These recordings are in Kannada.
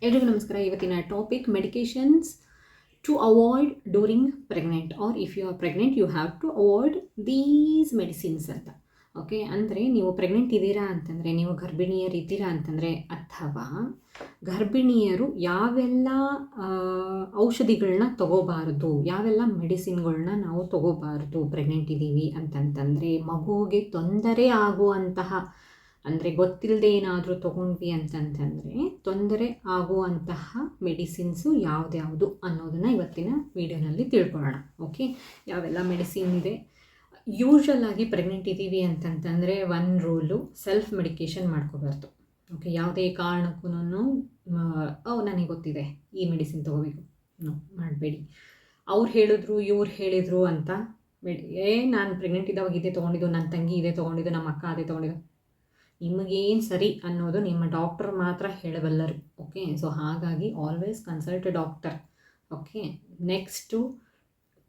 ಎಲ್ರಿಗೂ ನಮಸ್ಕಾರ. ಇವತ್ತಿನ topic medications to avoid during pregnant or if you are pregnant you have to avoid these medicines ಅಂತ. ಓಕೆ, ಅಂದರೆ ನೀವು ಪ್ರೆಗ್ನೆಂಟ್ ಇದ್ದೀರಾ ಅಂತಂದರೆ, ನೀವು ಗರ್ಭಿಣಿಯರಿದ್ದೀರಾ ಅಂತಂದರೆ, ಅಥವಾ ಗರ್ಭಿಣಿಯರು ಯಾವೆಲ್ಲ ಔಷಧಿಗಳನ್ನ ತಗೋಬಾರ್ದು, ಯಾವೆಲ್ಲ ಮೆಡಿಸಿನ್ಗಳನ್ನ ನಾವು ತಗೋಬಾರ್ದು ಪ್ರೆಗ್ನೆಂಟ್ ಇದ್ದೀವಿ ಅಂತಂತಂದರೆ, ಮಗುವಿಗೆ ತೊಂದರೆ ಆಗುವಂತಹ, ಅಂದರೆ ಗೊತ್ತಿಲ್ಲದೆ ಏನಾದರೂ ತೊಗೊಂಡ್ವಿ ಅಂತಂತಂದರೆ ತೊಂದರೆ ಆಗುವಂತಹ ಮೆಡಿಸಿನ್ಸು ಯಾವುದ್ಯಾವುದು ಅನ್ನೋದನ್ನು ಇವತ್ತಿನ ವಿಡಿಯೋನಲ್ಲಿ ತಿಳ್ಕೊಳ್ಳೋಣ. ಓಕೆ, ಯಾವೆಲ್ಲ ಮೆಡಿಸಿನ್ ಇದೆ. ಯೂಶ್ವಲ್ ಆಗಿ ಪ್ರೆಗ್ನೆಂಟ್ ಇದ್ದೀವಿ ಅಂತಂತಂದರೆ ಒಂದು ರೂಲು, ಸೆಲ್ಫ್ ಮೆಡಿಕೇಷನ್ ಮಾಡ್ಕೋಬಾರ್ದು. ಓಕೆ, ಯಾವುದೇ ಕಾರಣಕ್ಕೂ ನನಗೆ ಗೊತ್ತಿದೆ ಈ ಮೆಡಿಸಿನ್ ತೊಗೋಬೇಕು, ಮಾಡಬೇಡಿ. ಅವ್ರು ಹೇಳಿದ್ರು ಇವ್ರು ಹೇಳಿದರು ಅಂತ ನಾನು ಪ್ರೆಗ್ನೆಂಟ್ ಇದ್ದಾವಾಗ ಇದೇ ತೊಗೊಂಡಿದ್ದು, ನನ್ನ ತಂಗಿ ಇದೇ ತೊಗೊಂಡಿದ್ದು, ನಮ್ಮ ಅಕ್ಕ ಅದೇ ತೊಗೊಂಡಿದ್ದು, ನಿಮಗೇನು ಸರಿ ಅನ್ನೋದು ನಿಮ್ಮ ಡಾಕ್ಟರ್ ಮಾತ್ರ ಹೇಳಬಲ್ಲರು. ಓಕೆ, ಸೊ ಹಾಗಾಗಿ always consult doctor. Okay, next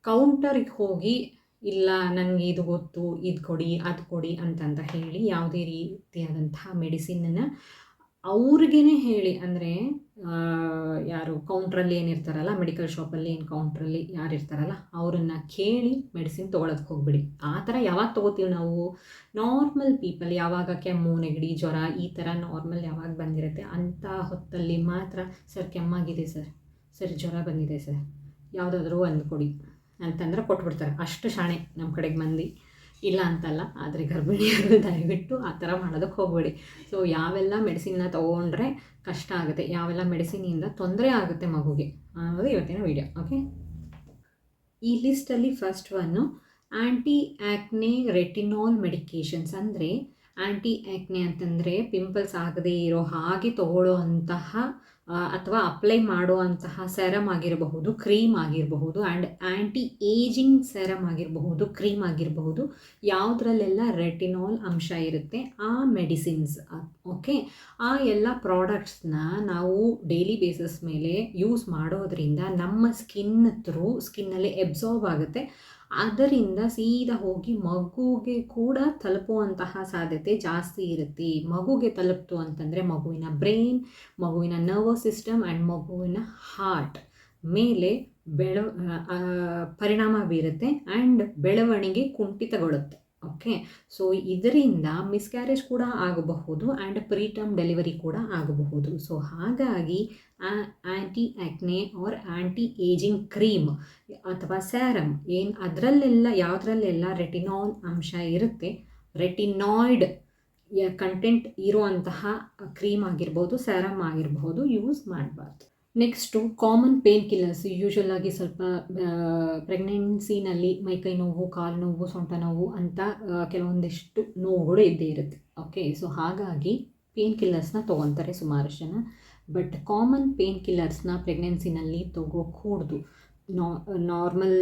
ಕೌಂಟರಿಗೆ ಹೋಗಿ ಇಲ್ಲ ನನಗೆ ಇದು ಗೊತ್ತು, ಇದು ಕೊಡಿ ಅದು ಕೊಡಿ ಅಂತಂತ ಹೇಳಿ ಯಾವುದೇ ರೀತಿಯಾದಂತಹ ಮೆಡಿಸಿನನ್ನು ಅವ್ರಿಗೇ ಹೇಳಿ, ಅಂದರೆ ಯಾರು ಕೌಂಟ್ರಲ್ಲಿ ಏನಿರ್ತಾರಲ್ಲ, ಮೆಡಿಕಲ್ ಶಾಪಲ್ಲಿ ಏನು ಕೌಂಟ್ರಲ್ಲಿ ಯಾರು ಇರ್ತಾರಲ್ಲ ಅವರನ್ನು ಕೇಳಿ ಮೆಡಿಸಿನ್ ತೊಗೊಳೋದಕ್ಕೆ ಹೋಗ್ಬಿಡಿ. ಆ ಥರ ಯಾವಾಗ ತೊಗೋತೀವಿ ನಾವು? ನಾರ್ಮಲ್ ಪೀಪಲ್, ಯಾವಾಗ ಕೆಮ್ಮು ನೆಗಡಿ ಜ್ವರ ಈ ಥರ ನಾರ್ಮಲ್ ಯಾವಾಗ ಬಂದಿರುತ್ತೆ ಅಂಥ ಹೊತ್ತಲ್ಲಿ ಮಾತ್ರ ಸರ್ ಕೆಮ್ಮಾಗಿದೆ ಸರ್ ಜ್ವರ ಬಂದಿದೆ ಸರ್, ಯಾವುದಾದ್ರೂ ಒಂದು ಕೊಡಿ ಅಂತಂದ್ರೆ ಕೊಟ್ಬಿಡ್ತಾರೆ. ಅಷ್ಟು ಶಾಣೆ ನಮ್ಮ ಕಡೆಗೆ ಮಂದಿ ಇಲ್ಲ ಅಂತಲ್ಲ, ಆದರೆ ಗರ್ಭಿಣಿಯರು ದಯವಿಟ್ಟು ಆ ಥರ ಮಾಡೋದಕ್ಕೆ ಹೋಗಬೇಡಿ. ಸೊ ಯಾವೆಲ್ಲ ಮೆಡಿಸಿನ್ನ ತೊಗೊಂಡ್ರೆ ಕಷ್ಟ ಆಗುತ್ತೆ, ಯಾವೆಲ್ಲ ಮೆಡಿಸಿನಿಂದ ತೊಂದರೆ ಆಗುತ್ತೆ ಮಗುಗೆ ಅನ್ನೋದು ಇವತ್ತಿನ ವಿಡಿಯೋ. ಓಕೆ, ಈ ಲಿಸ್ಟಲ್ಲಿ ಫಸ್ಟ್ ಒನ್ನು ಆ್ಯಂಟಿ ಆ್ಯಕ್ನೆ ರೆಟಿನಾಲ್ ಮೆಡಿಕೇಷನ್ಸ್. ಅಂದರೆ ಆ್ಯಂಟಿ ಆ್ಯಕ್ನೆ ಅಂತಂದರೆ ಪಿಂಪಲ್ಸ್ ಆಗದೇ ಇರೋ ಹಾಗೆ ತಗೊಳ್ಳೋ ಅಂತಹ ಅಥವಾ ಅಪ್ಲೈ ಮಾಡುವಂತಹ ಸೆರಮ್ ಆಗಿರಬಹುದು, ಕ್ರೀಮ್ ಆಗಿರಬಹುದು, ಆ್ಯಂಡ್ ಆ್ಯಂಟಿ ಏಜಿಂಗ್ ಸೆರಮ್ ಆಗಿರಬಹುದು, ಕ್ರೀಮ್ ಆಗಿರಬಹುದು, ಯಾವುದ್ರಲ್ಲೆಲ್ಲ ರೆಟಿನಾಲ್ ಅಂಶ ಇರುತ್ತೆ ಆ ಮೆಡಿಸಿನ್ಸ್. ಓಕೆ, ಆ ಎಲ್ಲ ಪ್ರಾಡಕ್ಟ್ಸ್ನ ನಾವು ಡೈಲಿ ಬೇಸಿಸ್ ಮೇಲೆ ಯೂಸ್ ಮಾಡೋದ್ರಿಂದ ನಮ್ಮ ಸ್ಕಿನ್ನಲ್ಲಿ ಎಬ್ಸಾರ್ಬ್ ಆಗುತ್ತೆ. ಅದರಿಂದ ಸೀದಾ ಹೋಗಿ ಮಗುಗೆ ಕೂಡ ತಲುಪುವಂತಹ ಸಾಧ್ಯತೆ ಜಾಸ್ತಿ ಇರುತ್ತೆ. ಮಗುಗೆ ತಲುಪ್ತು ಅಂತಂದರೆ ಮಗುವಿನ ಬ್ರೈನ್, ಮಗುವಿನ ನರ್ವಸ್ ಸಿಸ್ಟಮ್ ಆ್ಯಂಡ್ ಮಗುವಿನ ಹಾರ್ಟ್ ಮೇಲೆ ಪರಿಣಾಮ ಬೀರುತ್ತೆ ಆ್ಯಂಡ್ ಬೆಳವಣಿಗೆ ಕುಂಠಿತಗೊಳ್ಳುತ್ತೆ. ಓಕೆ, ಸೊ ಇದರಿಂದ ಮಿಸ್ಕ್ಯಾರೇಜ್ ಕೂಡ ಆಗಬಹುದು ಆ್ಯಂಡ್ ಪ್ರೀಟರ್ಮ್ ಡೆಲಿವರಿ ಕೂಡ ಆಗಬಹುದು. ಸೊ ಹಾಗಾಗಿ anti acne or anti ageing cream ಅಥವಾ ಸ್ಯಾರಮ್ ಏನು ಅದರಲ್ಲೆಲ್ಲ ಯಾವುದ್ರಲ್ಲೆಲ್ಲ ರೆಟಿನಾಲ್ ಅಂಶ ಇರುತ್ತೆ, ರೆಟಿನಾಯ್ಡ್ ಕಂಟೆಂಟ್ ಇರುವಂತಹ ಕ್ರೀಮ್ ಆಗಿರ್ಬೋದು, ಸ್ಯಾರಮ್ ಆಗಿರ್ಬೋದು ಯೂಸ್ ಮಾಡಬಾರ್ದು. Next common pain killers. Usual ಆಗಿ ಸ್ವಲ್ಪ ಪ್ರೆಗ್ನೆನ್ಸಿನಲ್ಲಿ ಮೈಕೈ ನೋವು, ಕಾಲು ನೋವು, ಸೊಂಟ ನೋವು ಅಂತ ಕೆಲವೊಂದಿಷ್ಟು ನೋವುಗಳು ಇದ್ದೇ ಇರುತ್ತೆ. ಓಕೆ, ಸೊ ಹಾಗಾಗಿ ಪೇನ್ ಕಿಲ್ಲರ್ಸ್ನ ತೊಗೊತಾರೆ ಸುಮಾರು ಜನ. ಬಟ್ ಕಾಮನ್ ಪೇನ್ ಕಿಲ್ಲರ್ಸ್ನ ಪ್ರೆಗ್ನೆನ್ಸಿನಲ್ಲಿ ತೊಗೋಕೂಡ್ದು. ನಾರ್ಮಲ್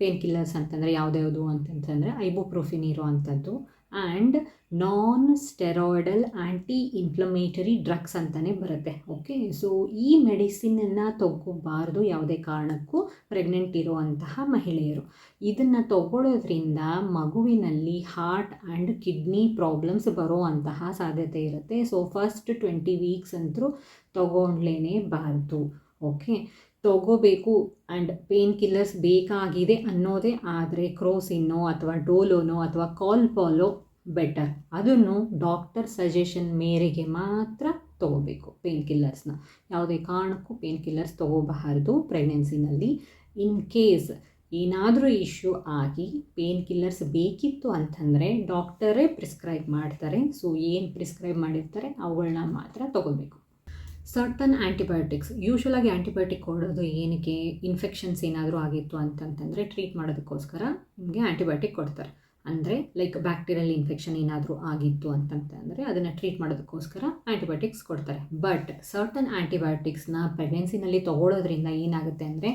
ಪೇನ್ ಕಿಲ್ಲರ್ಸ್ ಅಂತಂದರೆ ಯಾವುದ್ಯಾವುದು ಅಂತಂತಂದರೆ ಐಬುಪ್ರೋಫಿನ್ ಇರೋ ಅಂಥದ್ದು and non steroidal anti inflammatory drugs ಅಂತಲೇ ಬರುತ್ತೆ. ಓಕೆ, ಸೊ ಈ ಮೆಡಿಸಿನನ್ನು ತಗೋಬಾರ್ದು ಯಾವುದೇ ಕಾರಣಕ್ಕೂ ಪ್ರೆಗ್ನೆಂಟ್ ಇರುವಂತಹ ಮಹಿಳೆಯರು. ಇದನ್ನು ತಗೊಳ್ಳೋದ್ರಿಂದ ಮಗುವಿನಲ್ಲಿ ಹಾರ್ಟ್ ಆ್ಯಂಡ್ ಕಿಡ್ನಿ ಪ್ರಾಬ್ಲಮ್ಸ್ ಬರೋವಂತಹ ಸಾಧ್ಯತೆ ಇರುತ್ತೆ. ಸೊ ಫಸ್ಟ್ 20 ವೀಕ್ಸ್ ಅಂತೂ ತಗೊಳ್ಳೇಬಾರ್ದು. ಓಕೆ, ತಗೋಬೇಕು ಆ್ಯಂಡ್ ಪೇನ್ ಕಿಲ್ಲರ್ಸ್ ಬೇಕಾಗಿದೆ ಅನ್ನೋದೇ ಆದರೆ ಕ್ರೋಸಿನ್ನೋ ಅಥವಾ ಡೋಲೋನೋ ಅಥವಾ ಕಾಲ್ಪಾಲೋ ಬೆಟರ್. ಅದನ್ನು ಡಾಕ್ಟರ್ ಸಜೆಷನ್ ಮೇರೆಗೆ ಮಾತ್ರ ತೊಗೋಬೇಕು ಪೇನ್ ಕಿಲ್ಲರ್ಸ್ನ. ಯಾವುದೇ ಕಾರಣಕ್ಕೂ ಪೇನ್ ಕಿಲ್ಲರ್ಸ್ ತೊಗೋಬಾರ್ದು ಪ್ರೆಗ್ನೆನ್ಸಿನಲ್ಲಿ. ಇನ್ ಕೇಸ್ ಏನಾದರೂ ಇಶ್ಯೂ ಆಗಿ ಪೇನ್ ಕಿಲ್ಲರ್ಸ್ ಬೇಕಿತ್ತು ಅಂತಂದರೆ ಡಾಕ್ಟರೇ ಪ್ರಿಸ್ಕ್ರೈಬ್ ಮಾಡ್ತಾರೆ. ಸೊ ಏನು ಪ್ರಿಸ್ಕ್ರೈಬ್ ಮಾಡಿರ್ತಾರೆ ಅವುಗಳನ್ನ ಮಾತ್ರ ತೊಗೋಬೇಕು. Certain antibiotics. ಯೂಶ್ವಲಾಗಿ ಆ್ಯಂಟಿಬಯೋಟಿಕ್ ಕೊಡೋದು ಏನಕ್ಕೆ? ಇನ್ಫೆಕ್ಷನ್ಸ್ ಏನಾದರೂ ಆಗಿತ್ತು ಅಂತಂತಂದರೆ ಟ್ರೀಟ್ ಮಾಡೋದಕ್ಕೋಸ್ಕರ ನಿಮಗೆ ಆ್ಯಂಟಿಬಯೋಟಿಕ್ ಕೊಡ್ತಾರೆ. ಅಂದರೆ ಲೈಕ್ ಬ್ಯಾಕ್ಟೀರಿಯಲ್ ಇನ್ಫೆಕ್ಷನ್ ಏನಾದರೂ ಆಗಿತ್ತು ಅಂತಂತಂದರೆ ಅದನ್ನು ಟ್ರೀಟ್ ಮಾಡೋದಕ್ಕೋಸ್ಕರ ಆ್ಯಂಟಿಬಯೋಟಿಕ್ಸ್ ಕೊಡ್ತಾರೆ. ಬಟ್ ಸರ್ಟನ್ ಆ್ಯಂಟಿಬಯೋಟಿಕ್ಸ್ನ ಪ್ರೆಗ್ನೆನ್ಸಿನಲ್ಲಿ ತೊಗೊಳ್ಳೋದ್ರಿಂದ ಏನಾಗುತ್ತೆ ಅಂದರೆ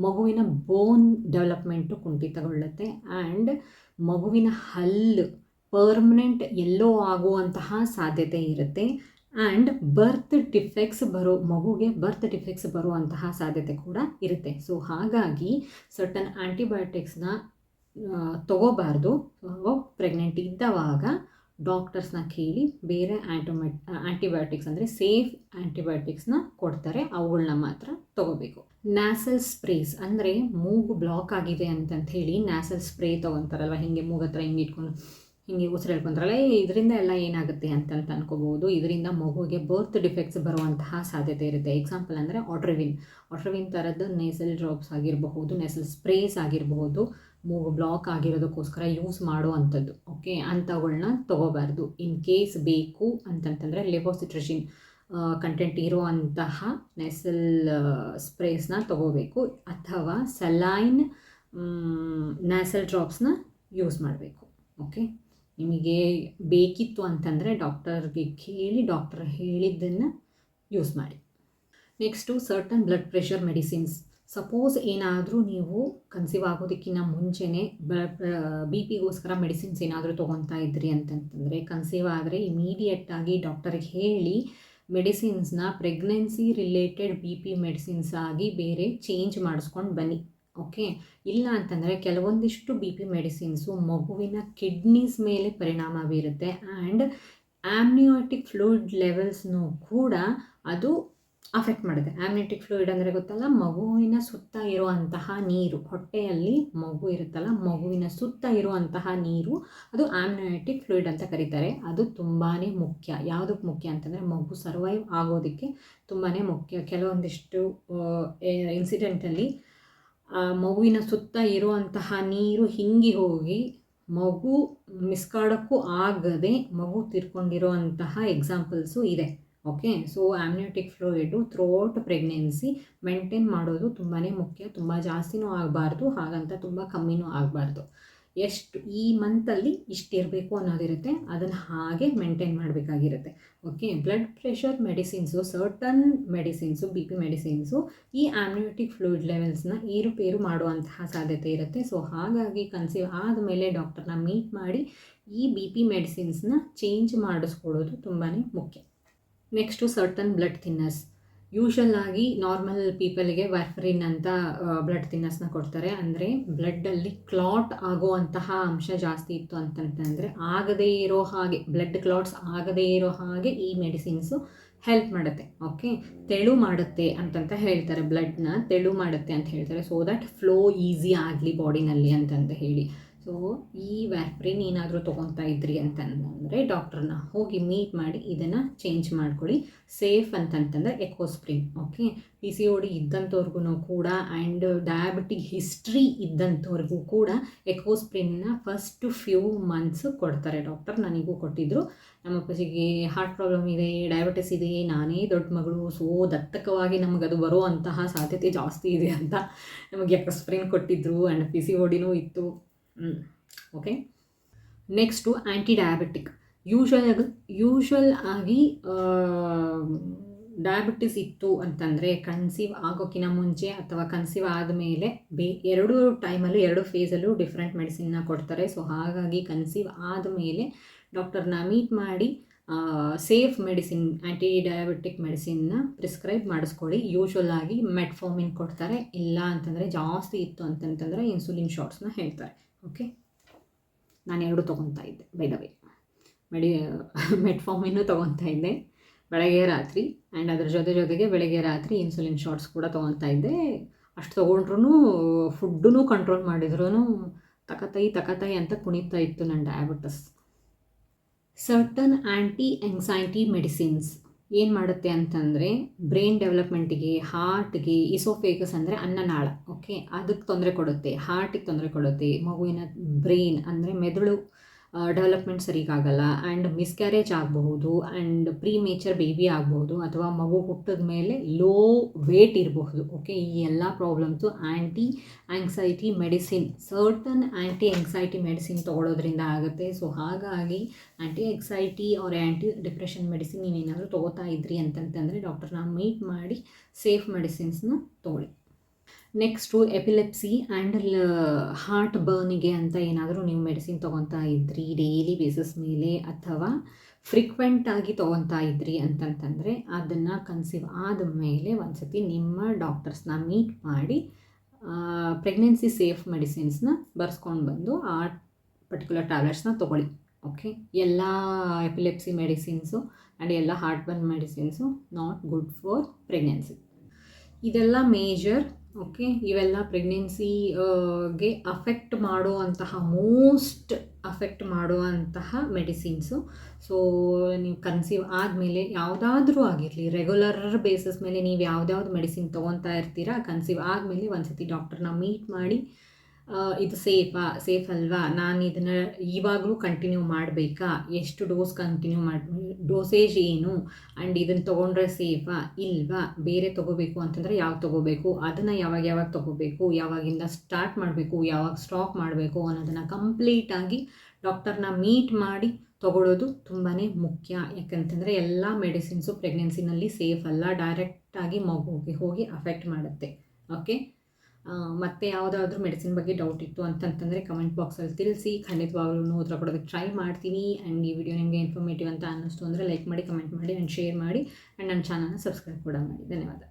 ಮಗುವಿನ ಬೋನ್ ಡೆವಲಪ್ಮೆಂಟು ಕುಂಠಿತಗೊಳ್ಳುತ್ತೆ ಆ್ಯಂಡ್ ಮಗುವಿನ ಹಲ್ಲು ಪರ್ಮನೆಂಟ್ ಎಲ್ಲೋ ಆಗುವಂತಹ ಸಾಧ್ಯತೆ ಇರುತ್ತೆ ಆ್ಯಂಡ್ ಮಗುಗೆ ಬರ್ತ್ ಡಿಫೆಕ್ಟ್ಸ್ ಬರುವಂತಹ ಸಾಧ್ಯತೆ ಕೂಡ ಇರುತ್ತೆ. ಸೊ ಹಾಗಾಗಿ ಸರ್ಟನ್ ಆ್ಯಂಟಿಬಯೋಟಿಕ್ಸ್ನ ತಗೋಬಾರ್ದು ಪ್ರೆಗ್ನೆಂಟ್ ಇದ್ದವಾಗ. ಡಾಕ್ಟರ್ಸ್ನ ಕೇಳಿ ಬೇರೆ ಆ್ಯಂಟಿಬಯೋಟಿಕ್ಸ್ ಅಂದರೆ ಸೇಫ್ ಆ್ಯಂಟಿಬಯೋಟಿಕ್ಸ್ನ ಕೊಡ್ತಾರೆ, ಅವುಗಳನ್ನ ಮಾತ್ರ ತೊಗೋಬೇಕು. ನ್ಯಾಸಲ್ ಸ್ಪ್ರೇಸ್ ಅಂದರೆ ಮೂಗು ಬ್ಲಾಕ್ ಆಗಿದೆ ಅಂತಂತ ಹೇಳಿ ನ್ಯಾಸಲ್ ಸ್ಪ್ರೇ ತೊಗೊತಾರಲ್ವ, ಹೀಗೆ ಮೂಗು ಹತ್ರ ಹಿಂಗೆ ಇಟ್ಕೊಂಡು ಹೀಗೆ ಉಸಿರು ಹೇಳ್ಕೊತಾರಲ್ಲ, ಇದರಿಂದ ಎಲ್ಲ ಏನಾಗುತ್ತೆ ಅಂತಂತ ಅನ್ಕೋಬೋದು. ಇದರಿಂದ ಮಗುವಿಗೆ ಬರ್ತ್ ಡಿಫೆಕ್ಟ್ಸ್ ಬರುವಂತಹ ಸಾಧ್ಯತೆ ಇರುತ್ತೆ. ಎಕ್ಸಾಂಪಲ್ ಅಂದರೆ ಆಟ್ರವಿನ್ ಥರದ್ದು ನೇಸಲ್ ಡ್ರಾಪ್ಸ್ ಆಗಿರಬಹುದು, ನೇಸಲ್ ಸ್ಪ್ರೇಸ್ ಆಗಿರಬಹುದು, ಮೂಗು ಬ್ಲಾಕ್ ಆಗಿರೋದಕ್ಕೋಸ್ಕರ ಯೂಸ್ ಮಾಡುವಂಥದ್ದು. ಓಕೆ, ಅಂಥವುಗಳನ್ನ ತೊಗೋಬಾರ್ದು. ಇನ್ ಕೇಸ್ ಬೇಕು ಅಂತಂತಂದರೆ ಲೆವೋಸಿಟ್ರಿಜಿನ್ ಕಂಟೆಂಟ್ ಇರುವಂತಹ ನೆಸಲ್ ಸ್ಪ್ರೇಸ್ನ ತೊಗೋಬೇಕು, ಅಥವಾ ಸಲೈನ್ ನ್ಯಾಸಲ್ ಡ್ರಾಪ್ಸ್ನ ಯೂಸ್ ಮಾಡಬೇಕು. ಓಕೆ, ನಿಮಗೆ ಬೇಕಿತ್ತು ಅಂತಂದರೆ ಡಾಕ್ಟರ್ಗೆ ಕೇಳಿ ಡಾಕ್ಟರ್ ಹೇಳಿದ್ದನ್ನು ಯೂಸ್ ಮಾಡಿ. Next certain blood pressure medicines. Suppose ಏನಾದರೂ ನೀವು ಕನ್ಸೀವ್ ಆಗೋದಕ್ಕಿಂತ ಮುಂಚೆನೇ BP-ಗೋಸ್ಕರ ಮೆಡಿಸಿನ್ಸ್ ಏನಾದರೂ ತೊಗೊತಾ ಇದ್ರಿ ಅಂತಂತಂದರೆ, ಕನ್ಸೀವ್ ಆದರೆ ಇಮಿಡಿಯೇಟಾಗಿ ಡಾಕ್ಟರಿಗೆ ಹೇಳಿ ಮೆಡಿಸಿನ್ಸ್ನ ಪ್ರೆಗ್ನೆನ್ಸಿ ರಿಲೇಟೆಡ್ BP ಮೆಡಿಸಿನ್ಸ್ ಆಗಿ ಬೇರೆ ಚೇಂಜ್ ಮಾಡಿಸ್ಕೊಂಡು ಬನ್ನಿ. ಓಕೆ, ಇಲ್ಲ ಅಂತಂದರೆ ಕೆಲವೊಂದಿಷ್ಟು BP ಮೆಡಿಸಿನ್ಸು ಮಗುವಿನ ಕಿಡ್ನೀಸ್ ಮೇಲೆ ಪರಿಣಾಮ ಬೀರುತ್ತೆ, ಆ್ಯಂಡ್ ಆಮ್ನಿಯೋಟಿಕ್ ಫ್ಲೂಯಿಡ್ ಲೆವೆಲ್ಸ್ನೂ ಕೂಡ ಅದು ಅಫೆಕ್ಟ್ ಮಾಡುತ್ತೆ. ಆಮ್ನಿಯೋಟಿಕ್ ಫ್ಲೂಯಿಡ್ ಅಂದರೆ ಗೊತ್ತಲ್ಲ, ಮಗುವಿನ ಸುತ್ತ ಇರುವಂತಹ ನೀರು, ಹೊಟ್ಟೆಯಲ್ಲಿ ಮಗು ಇರುತ್ತಲ್ಲ, ಮಗುವಿನ ಸುತ್ತ ಇರುವಂತಹ ನೀರು, ಅದು ಆಮ್ನಿಯೋಟಿಕ್ ಫ್ಲೂಯಿಡ್ ಅಂತ ಕರೀತಾರೆ. ಅದು ತುಂಬಾ ಮುಖ್ಯ. ಯಾವುದಕ್ಕೆ ಮುಖ್ಯ ಅಂತಂದರೆ ಮಗು ಸರ್ವೈವ್ ಆಗೋದಕ್ಕೆ ತುಂಬಾ ಮುಖ್ಯ. ಕೆಲವೊಂದಿಷ್ಟು ಇನ್ಸಿಡೆಂಟಲ್ಲಿ ಮಗುವಿನ ಸುತ್ತ ಇರುವಂತಹ ನೀರು ಹಿಂಗಿ ಹೋಗಿ ಮಗು ಮಿಸ್ಕಾಡೋಕ್ಕೂ ಆಗದೆ ಮಗು ತೀರ್ಕೊಂಡಿರುವಂತಹ ಎಕ್ಸಾಂಪಲ್ಸು ಇದೆ. Okay, so amniotic fluid throughout pregnancy maintain ಮಾಡೋದು ತುಂಬಾ ಮುಖ್ಯ. ತುಂಬ ಜಾಸ್ತಿನೂ ಆಗಬಾರ್ದು, ಹಾಗಂತ ತುಂಬ ಕಮ್ಮಿನೂ ಆಗಬಾರ್ದು. ಎಷ್ಟು ಈ ಮಂತಲ್ಲಿ ಇಷ್ಟಿರಬೇಕು ಅನ್ನೋದಿರುತ್ತೆ, ಅದನ್ನು ಹಾಗೆ ಮೇಂಟೈನ್ ಮಾಡಬೇಕಾಗಿರುತ್ತೆ. Okay, blood pressure medicines, certain medicines, BP medicines ಈ ಆಮ್ನಿಯೋಟಿಕ್ ಫ್ಲೂಯಿಡ್ ಲೆವೆಲ್ಸ್ನ ಏರುಪೇರು ಮಾಡುವಂತಹ ಸಾಧ್ಯತೆ ಇರುತ್ತೆ. ಸೊ ಹಾಗಾಗಿ ಕನ್ಸೀವ್ ಆದಮೇಲೆ ಡಾಕ್ಟರ್ನ ಮೀಟ್ ಮಾಡಿ ಈ BP ಮೆಡಿಸಿನ್ಸ್ನ ಚೇಂಜ್ ಮಾಡಿಸ್ಕೊಳ್ಳೋದು ತುಂಬಾ ಮುಖ್ಯ. Next certain blood thinners. Usual ಆಗಿ ನಾರ್ಮಲ್ ಪೀಪಲ್ಗೆ ವಾರ್ಫರಿನ್ ಅಂತ ಬ್ಲಡ್ ಥಿನ್ನರ್ಸ್ನ ಕೊಡ್ತಾರೆ. ಅಂದರೆ ಬ್ಲಡ್ಡಲ್ಲಿ ಕ್ಲಾಟ್ ಆಗುವಂತಹ ಅಂಶ ಜಾಸ್ತಿ ಇತ್ತು ಅಂತಂತಂದರೆ ಆಗದೇ ಇರೋ ಹಾಗೆ, ಬ್ಲಡ್ ಕ್ಲಾಟ್ಸ್ ಆಗದೇ ಇರೋ ಹಾಗೆ ಈ ಮೆಡಿಸಿನ್ಸು ಹೆಲ್ಪ್ ಮಾಡುತ್ತೆ. ಓಕೆ, ತೆಳು ಮಾಡುತ್ತೆ ಅಂತಂತ ಹೇಳ್ತಾರೆ, ಬ್ಲಡ್ನ ತೆಳು ಮಾಡುತ್ತೆ ಅಂತ ಹೇಳ್ತಾರೆ, ಸೊ ದಟ್ ಫ್ಲೋ ಈಸಿ ಆಗಲಿ ಬಾಡಿನಲ್ಲಿ ಅಂತಂತ ಹೇಳಿ. ಸೊ ಈ ವ್ಯಾರ್ಫರಿನ್ ಏನಾದರೂ ತೊಗೊತಾ ಇದ್ರಿ ಅಂತಂದರೆ ಡಾಕ್ಟ್ರನ್ನ ಹೋಗಿ ಮೀಟ್ ಮಾಡಿ ಇದನ್ನು ಚೇಂಜ್ ಮಾಡ್ಕೊಳ್ಳಿ. ಸೇಫ್ ಅಂತಂತಂದರೆ ಎಕೋಸ್ಪ್ರಿನ್. ಓಕೆ, PCOD ಇದ್ದಂಥವ್ರಿಗೂ ಕೂಡ ಆ್ಯಂಡ್ ಡಯಾಬಿಟಿಕ್ ಹಿಸ್ಟ್ರಿ ಇದ್ದಂಥವ್ರಿಗೂ ಕೂಡ ಎಕೋಸ್ಪ್ರಿನ್ನ ಫಸ್ಟ್ ಫ್ಯೂ ಮಂತ್ಸ್ ಕೊಡ್ತಾರೆ ಡಾಕ್ಟರ್. ನನಗೂ ಕೊಟ್ಟಿದ್ದರು. ನಮ್ಮ ಅಪ್ಪಾಜಿಗೆ ಹಾರ್ಟ್ ಪ್ರಾಬ್ಲಮ್ ಇದೆ, ಡಯಾಬಿಟಿಸ್ ಇದೆ, ನಾನೇ ದೊಡ್ಡ ಮಗಳು, ಸೊ ದತ್ತಕವಾಗಿ ನಮಗದು ಬರೋ ಅಂತಹ ಸಾಧ್ಯತೆ ಜಾಸ್ತಿ ಇದೆ ಅಂತ ನಮಗೆ ಎಕೋಸ್ಪ್ರಿನ್ ಕೊಟ್ಟಿದ್ದರು. ಆ್ಯಂಡ್ PCODನೂ ಇತ್ತು. ಓಕೆ, ನೆಕ್ಸ್ಟು ಆ್ಯಂಟಿ ಡಯಾಬಿಟಿಕ್. ಯೂಶ್ವಲ್ ಆಗಿ ಡಯಾಬಿಟಿಸ್ ಇತ್ತು ಅಂತಂದರೆ ಕನ್ಸೀವ್ ಆಗೋಕ್ಕಿಂತ ಮುಂಚೆ ಅಥವಾ ಕನ್ಸೀವ್ ಆದಮೇಲೆ ಎರಡು ಟೈಮಲ್ಲೂ, ಎರಡು ಫೇಸಲ್ಲೂ ಡಿಫ್ರೆಂಟ್ ಮೆಡಿಸಿನ್ನ ಕೊಡ್ತಾರೆ. ಸೊ ಹಾಗಾಗಿ ಕನ್ಸೀವ್ ಆದಮೇಲೆ ಡಾಕ್ಟರ್ನ ಮೀಟ್ ಮಾಡಿ ಸೇಫ್ ಮೆಡಿಸಿನ್, ಆ್ಯಂಟಿ ಡಯಾಬಿಟಿಕ್ ಮೆಡಿಸಿನ್ನ ಪ್ರಿಸ್ಕ್ರೈಬ್ ಮಾಡಿಸ್ಕೊಳ್ಳಿ. ಯೂಶ್ವಲ್ ಆಗಿ ಮೆಟ್ಫಾರ್ಮಿನ್ ಕೊಡ್ತಾರೆ, ಇಲ್ಲ ಅಂತಂದರೆ ಜಾಸ್ತಿ ಇತ್ತು ಅಂತಂತಂದರೆ ಇನ್ಸುಲಿನ್ ಶಾಟ್ಸ್ನ ಹೇಳ್ತಾರೆ. ಓಕೆ, ನಾನು ಎರಡು ತೊಗೊತಾ ಇದ್ದೆ ಬೈ ದ ವೇ. ಮೆಟ್ಫಾರ್ಮಿನ್ನು ತೊಗೊತಾ ಇದ್ದೆ ಬೆಳಗ್ಗೆ ರಾತ್ರಿ, ಆ್ಯಂಡ್ ಅದ್ರ ಜೊತೆಗೆ ಬೆಳಗ್ಗೆ ರಾತ್ರಿ ಇನ್ಸುಲಿನ್ ಶಾಟ್ಸ್ ಕೂಡ ತೊಗೊತಾ ಇದ್ದೆ. ಅಷ್ಟು ತೊಗೊಂಡ್ರೂ ಫುಡ್ಡೂ ಕಂಟ್ರೋಲ್ ಮಾಡಿದ್ರೂ ತಕತೈ ಅಂತ ಕುಣಿತಾ ಇತ್ತು ನನ್ನ ಡಯಾಬಿಟಿಸ್. ಸರ್ಟನ್ ಆ್ಯಂಟಿ ಎಂಗ್ಸೈಟಿ ಮೆಡಿಸಿನ್ಸ್ ಏನು ಮಾಡುತ್ತೆ ಅಂತಂದರೆ ಬ್ರೈನ್ ಡೆವಲಪ್ಮೆಂಟಿಗೆ, ಹಾರ್ಟ್ಗೆ, ಇಸೋಫೇಗಸ್ ಅಂದರೆ ಅನ್ನನಾಳ, ಓಕೆ, ಅದಕ್ಕೆ ತೊಂದರೆ ಕೊಡುತ್ತೆ, ಹಾರ್ಟಿಗೆ ತೊಂದರೆ ಕೊಡುತ್ತೆ, ಮಗುವಿನ ಬ್ರೈನ್ ಅಂದರೆ ಮೆದುಳು ಡೆವಲಪ್ಮೆಂಟ್ ಸರಿಗಾಗಲ್ಲ, ಆ್ಯಂಡ್ ಮಿಸ್ಕ್ಯಾರೇಜ್ ಆಗಬಹುದು, ಆ್ಯಂಡ್ ಪ್ರೀಮೇಚರ್ ಬೇಬಿ ಆಗಬಹುದು, ಅಥವಾ ಮಗು ಹುಟ್ಟಿದ ಮೇಲೆ ಲೋ ವೇಟ್ ಇರಬಹುದು. ಓಕೆ, ಈ ಎಲ್ಲ problems anti anxiety medicine, certain anti anxiety medicine ತೊಗೊಳೋದ್ರಿಂದ ಆಗುತ್ತೆ. ಸೊ ಹಾಗಾಗಿ anti anxiety or anti depression medicine ನೀವೇನಾದರೂ ತೊಗೋತಾ ಇದ್ರಿ ಅಂತಂತಂದರೆ ಡಾಕ್ಟರ್ನ ಮೀಟ್ ಮಾಡಿ ಸೇಫ್ ಮೆಡಿಸಿನ್ಸ್ನ ತೊಗೊಳ್ಳಿ. ನೆಕ್ಸ್ಟು ಎಪಿಲೆಪ್ಸಿ ಆ್ಯಂಡ್ ಹಾರ್ಟ್ ಬರ್ನಿಗೆ ಅಂತ ಏನಾದರೂ ನೀವು ಮೆಡಿಸಿನ್ ತೊಗೊತಾ ಇದ್ರಿ ಡೈಲಿ ಬೇಸಿಸ್ ಮೇಲೆ, ಅಥವಾ ಫ್ರೀಕ್ವೆಂಟಾಗಿ ತೊಗೊತಾ ಇದ್ರಿ ಅಂತಂತಂದರೆ ಅದನ್ನು ಕನ್ಸೀವ್ ಆದಮೇಲೆ ಒಂದು ಸತಿ ನಿಮ್ಮ ಡಾಕ್ಟರ್ಸ್ನ ಮೀಟ್ ಮಾಡಿ ಪ್ರೆಗ್ನೆನ್ಸಿ ಸೇಫ್ ಮೆಡಿಸಿನ್ಸ್ನ ಬರ್ಸ್ಕೊಂಡು ಬಂದು ಆ ಪರ್ಟಿಕ್ಯುಲರ್ ಟ್ಯಾಬ್ಲೆಟ್ಸ್ನ ತೊಗೊಳ್ಳಿ. ಓಕೆ, ಎಲ್ಲ ಎಪಿಲೆಪ್ಸಿ ಮೆಡಿಸಿನ್ಸು ಆ್ಯಂಡ್ ಎಲ್ಲ heartburn medicines not good for pregnancy. ಇದೆಲ್ಲ ಮೇಜರ್. ಓಕೆ, ಇವೆಲ್ಲ ಪ್ರೆಗ್ನೆನ್ಸಿಗೆ ಅಫೆಕ್ಟ್ ಮಾಡುವಂತಹ ಮೋಸ್ಟ್ ಅಫೆಕ್ಟ್ ಮಾಡುವಂತಹ ಮೆಡಿಸಿನ್ಸು. ಸೊ ನೀವು ಕನ್ಸೀವ್ ಆದಮೇಲೆ ಯಾವುದಾದ್ರೂ ಆಗಿರಲಿ, ರೆಗ್ಯುಲರ್ ಬೇಸಿಸ್ ಮೇಲೆ ನೀವು ಯಾವುದ್ಯಾವ್ದು ಮೆಡಿಸಿನ್ ತೊಗೊತಾ ಇರ್ತೀರಾ, ಕನ್ಸೀವ್ ಆದಮೇಲೆ ಒಂದು ಸತಿ ಡಾಕ್ಟರ್ನ ಮೀಟ್ ಮಾಡಿ ಇದು ಸೇಫ್ ಅಲ್ವಾ, ನಾನು ಇದನ್ನು ಇವಾಗಲೂ ಕಂಟಿನ್ಯೂ ಮಾಡಬೇಕಾ, ಎಷ್ಟು ಡೋಸ್ ಕಂಟಿನ್ಯೂ ಡೋಸೇಜ್ ಏನು, ಆ್ಯಂಡ್ ಇದನ್ನು ತೊಗೊಂಡ್ರೆ ಸೇಫಾ ಇಲ್ವಾ, ಬೇರೆ ತೊಗೋಬೇಕು ಅಂತಂದರೆ ಯಾವಾಗ ತೊಗೋಬೇಕು, ಅದನ್ನು ಯಾವಾಗ ತೊಗೋಬೇಕು, ಯಾವಾಗಿಂದ ಸ್ಟಾರ್ಟ್ ಮಾಡಬೇಕು, ಯಾವಾಗ ಸ್ಟಾಪ್ ಮಾಡಬೇಕು ಅನ್ನೋದನ್ನು ಕಂಪ್ಲೀಟಾಗಿ ಡಾಕ್ಟರ್ನ ಮೀಟ್ ಮಾಡಿ ತೊಗೊಳ್ಳೋದು ತುಂಬಾ ಮುಖ್ಯ. ಯಾಕಂತಂದರೆ ಎಲ್ಲ ಮೆಡಿಸಿನ್ಸು ಪ್ರೆಗ್ನೆನ್ಸಿನಲ್ಲಿ ಸೇಫ್ ಅಲ್ಲ, ಡೈರೆಕ್ಟಾಗಿ ಮಗುಗೆ ಹೋಗಿ ಅಫೆಕ್ಟ್ ಮಾಡುತ್ತೆ. ಓಕೆ, ಮತ್ತು ಯಾವುದಾದ್ರೂ ಮೆಡಿಸಿನ್ ಬಗ್ಗೆ ಡೌಟ್ ಇತ್ತು ಅಂತಂತಂದರೆ ಕಮೆಂಟ್ ಬಾಕ್ಸಲ್ಲಿ ತಿಳಿಸಿ, ಖಂಡಿತವಾಗ್ಲೂ ಉತ್ತರ ಕೊಡೋದಕ್ಕೆ ಟ್ರೈ ಮಾಡ್ತೀನಿ. ಆ್ಯಂಡ್ ಈ ವಿಡಿಯೋ ನಿಮಗೆ ಇನ್ಫಾರ್ಮೇಟಿವ್ ಅಂತ ಅನ್ನಿಸ್ತು ಅಂದರೆ ಲೈಕ್ ಮಾಡಿ, ಕಮೆಂಟ್ ಮಾಡಿ ಆ್ಯಂಡ್ ಶೇರ್ ಮಾಡಿ, ಆ್ಯಂಡ್ ನನ್ನ ಚಾನಲ್ನ ಸಬ್ಸ್ಕ್ರೈಬ್ ಕೂಡ ಮಾಡಿ. ಧನ್ಯವಾದ.